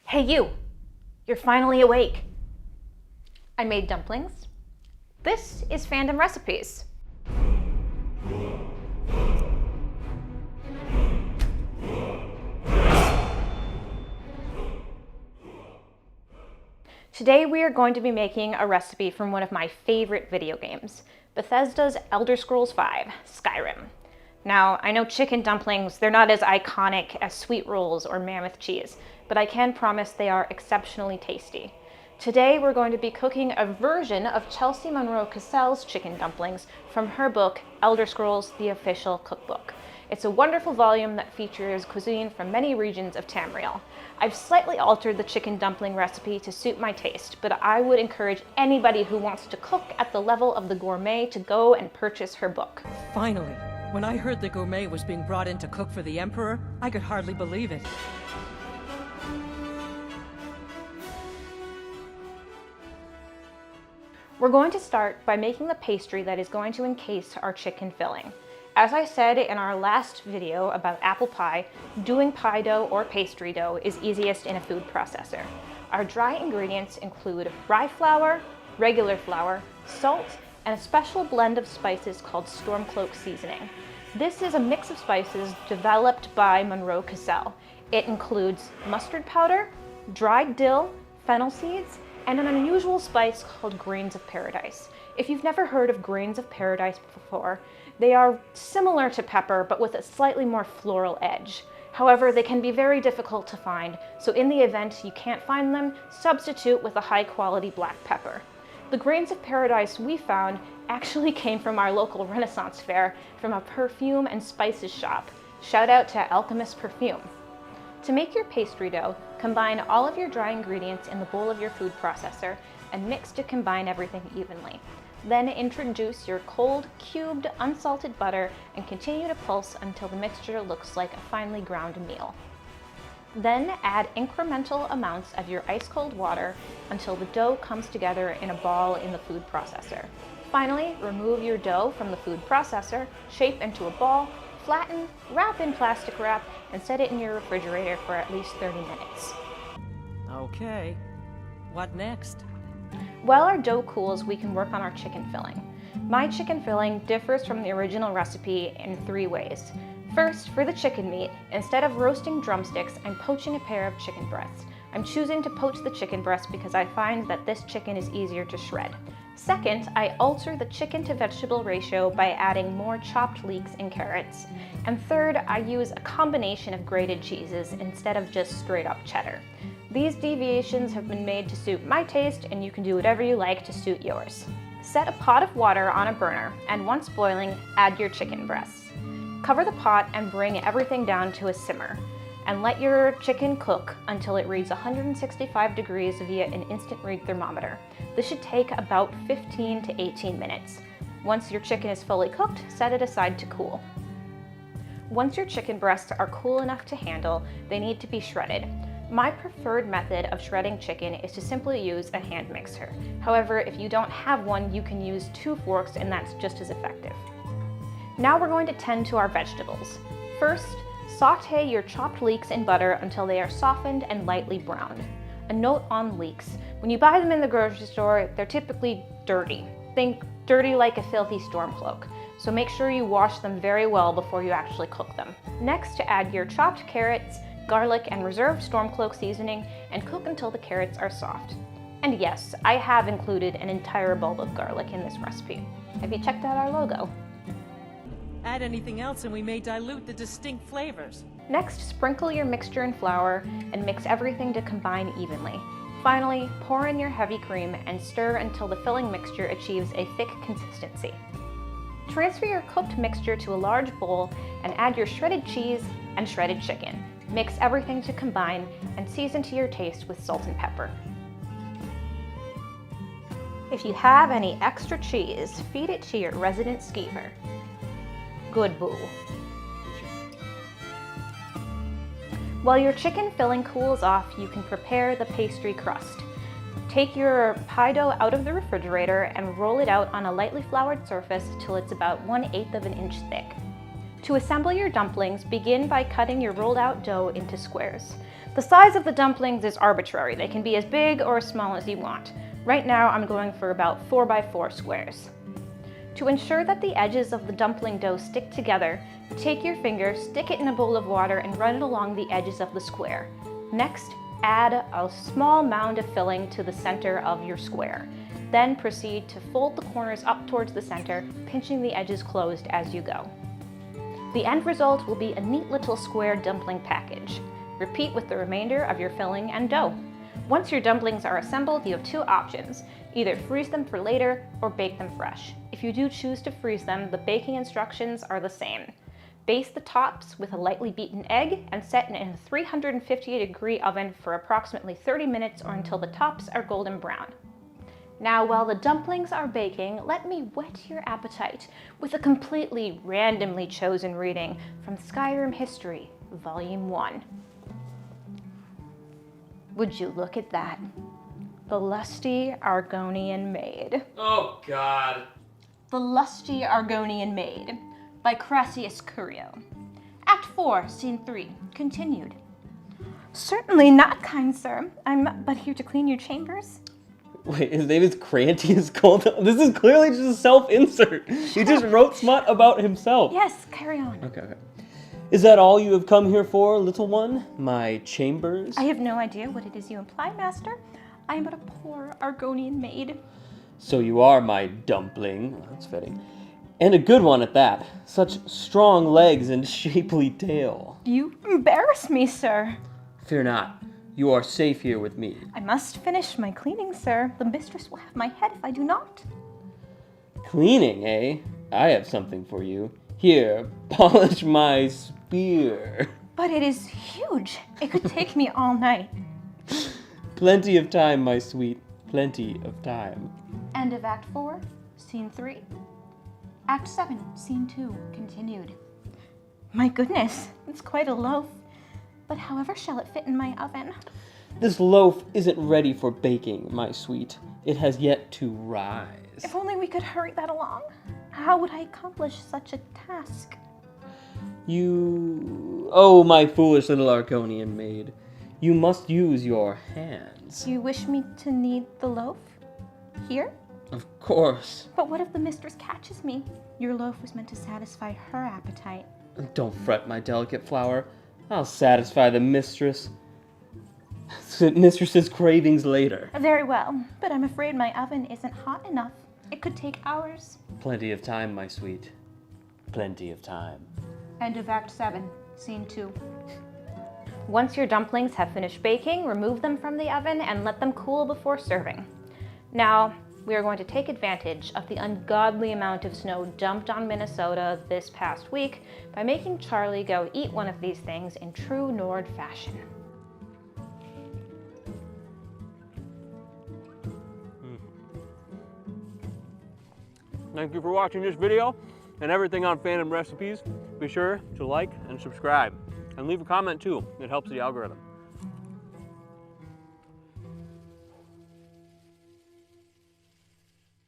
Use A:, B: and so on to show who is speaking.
A: Hey you! You're finally awake! I made dumplings. This is Fandom Recipes. Today we are going to be making a recipe from one of my favorite video games, Bethesda's Elder Scrolls V, Skyrim. Now, I know chicken dumplings, they're not as iconic as sweet rolls or mammoth cheese, but I can promise they are exceptionally tasty. Today we're going to be cooking a version of Chelsea Monroe-Cassel's chicken dumplings from her book, Elder Scrolls, the Official Cookbook. It's a wonderful volume that features cuisine from many regions of Tamriel. I've slightly altered the chicken dumpling recipe to suit my taste, but I would encourage anybody who wants to cook at the level of the gourmet to go and purchase her book.
B: Finally, when I heard the gourmet was being brought in to cook for the Emperor, I could hardly believe it.
A: We're going to start by making the pastry that is going to encase our chicken filling. As I said in our last video about apple pie, doing pie dough or pastry dough is easiest in a food processor. Our dry ingredients include rye flour, regular flour, salt, and a special blend of spices called Stormcloak seasoning. This is a mix of spices developed by Monroe-Cassel. It includes mustard powder, dried dill, fennel seeds, and an unusual spice called grains of paradise. If you've never heard of grains of paradise before, they are similar to pepper, but with a slightly more floral edge. However, they can be very difficult to find, so in the event you can't find them, substitute with a high-quality black pepper. The grains of paradise we found actually came from our local Renaissance fair from a perfume and spices shop. Shout out to Alchemist Perfume. To make your pastry dough, combine all of your dry ingredients in the bowl of your food processor and mix to combine everything evenly. Then introduce your cold, cubed, unsalted butter and continue to pulse until the mixture looks like a finely ground meal. Then add incremental amounts of your ice-cold water until the dough comes together in a ball in the food processor. Finally, remove your dough from the food processor, shape into a ball, flatten, wrap in plastic wrap, and set it in your refrigerator for at least 30 minutes.
B: Okay, what next?
A: While our dough cools, we can work on our chicken filling. My chicken filling differs from the original recipe in 3 ways. First, for the chicken meat, instead of roasting drumsticks, I'm poaching a pair of chicken breasts. I'm choosing to poach the chicken breast because I find that this chicken is easier to shred. Second, I alter the chicken to vegetable ratio by adding more chopped leeks and carrots. And third, I use a combination of grated cheeses instead of just straight up cheddar. These deviations have been made to suit my taste, and you can do whatever you like to suit yours. Set a pot of water on a burner, and once boiling, add your chicken breasts. Cover the pot and bring everything down to a simmer, and let your chicken cook until it reads 165 degrees via an instant read thermometer. This should take about 15 to 18 minutes. Once your chicken is fully cooked, set it aside to cool. Once your chicken breasts are cool enough to handle, they need to be shredded. My preferred method of shredding chicken is to simply use a hand mixer. However, if you don't have one, you can use 2 forks and that's just as effective. Now we're going to tend to our vegetables. First, saute your chopped leeks in butter until they are softened and lightly browned. A note on leeks. When you buy them in the grocery store, they're typically dirty. Think dirty like a filthy Stormcloak. So make sure you wash them very well before you actually cook them. Next, add your chopped carrots, garlic, and reserved Stormcloak seasoning and cook until the carrots are soft. And yes, I have included an entire bulb of garlic in this recipe. Have you checked out our logo?
B: Add anything else and we may dilute the distinct flavors.
A: Next, sprinkle your mixture in flour and mix everything to combine evenly. Finally, pour in your heavy cream and stir until the filling mixture achieves a thick consistency. Transfer your cooked mixture to a large bowl and add your shredded cheese and shredded chicken. Mix everything to combine and season to your taste with salt and pepper. If you have any extra cheese, feed it to your resident skeever. Good boo. While your chicken filling cools off, you can prepare the pastry crust. Take your pie dough out of the refrigerator and roll it out on a lightly floured surface till it's about 1/8 of an inch thick. To assemble your dumplings, begin by cutting your rolled out dough into squares. The size of the dumplings is arbitrary. They can be as big or as small as you want. Right now I'm going for about 4x4 squares. To ensure that the edges of the dumpling dough stick together, take your finger, stick it in a bowl of water, and run it along the edges of the square. Next, add a small mound of filling to the center of your square. Then proceed to fold the corners up towards the center, pinching the edges closed as you go. The end result will be a neat little square dumpling package. Repeat with the remainder of your filling and dough. Once your dumplings are assembled, you have two options. Either freeze them for later or bake them fresh. If you do choose to freeze them, the baking instructions are the same. Baste the tops with a lightly beaten egg and set in a 350-degree oven for approximately 30 minutes or until the tops are golden brown. Now, while the dumplings are baking, let me whet your appetite with a completely randomly chosen reading from Skyrim History, Volume 1. Would you look at that? The Lusty Argonian Maid.
C: Oh, God.
A: The Lusty Argonian Maid by Crassius Curio. Act 4, Scene 3, continued. Certainly not, kind sir. I'm but here to clean your chambers.
C: Wait, his name is Crantius Cold. This is clearly just a self-insert. He just wrote smut about himself.
A: Yes, carry on.
C: Okay. Is that all you have come here for, little one? My chambers?
A: I have no idea what it is you imply, master. I am but a poor Argonian maid.
C: So you are my dumpling. That's fitting. And a good one at that. Such strong legs and shapely tail.
A: You embarrass me, sir.
C: Fear not. You are safe here with me.
A: I must finish my cleaning, sir. The mistress will have my head if I do not.
C: Cleaning, eh? I have something for you. Here, polish my spear.
A: But it is huge. It could take me all night.
C: Plenty of time, my sweet. Plenty of time.
A: End of Act 4, Scene 3. Act 7, Scene 2, continued. My goodness, it's quite a loaf. But however shall it fit in my oven?
C: This loaf isn't ready for baking, my sweet. It has yet to rise.
A: If only we could hurry that along. How would I accomplish such a task?
C: Oh, my foolish little Argonian maid. You must use your hands.
A: You wish me to knead the loaf? Here?
C: Of course.
A: But what if the mistress catches me? Your loaf was meant to satisfy her appetite.
C: Don't fret, my delicate flower. I'll satisfy the mistress's cravings later.
A: Very well, but I'm afraid my oven isn't hot enough. It could take hours.
C: Plenty of time, my sweet. Plenty of time.
A: End of Act 7, Scene 2. Once your dumplings have finished baking, remove them from the oven and let them cool before serving. Now, we are going to take advantage of the ungodly amount of snow dumped on Minnesota this past week by making Charlie go eat one of these things in true Nord fashion.
C: Thank you for watching this video and everything on Phantom Recipes. Be sure to like and subscribe and leave a comment too. It helps the algorithm.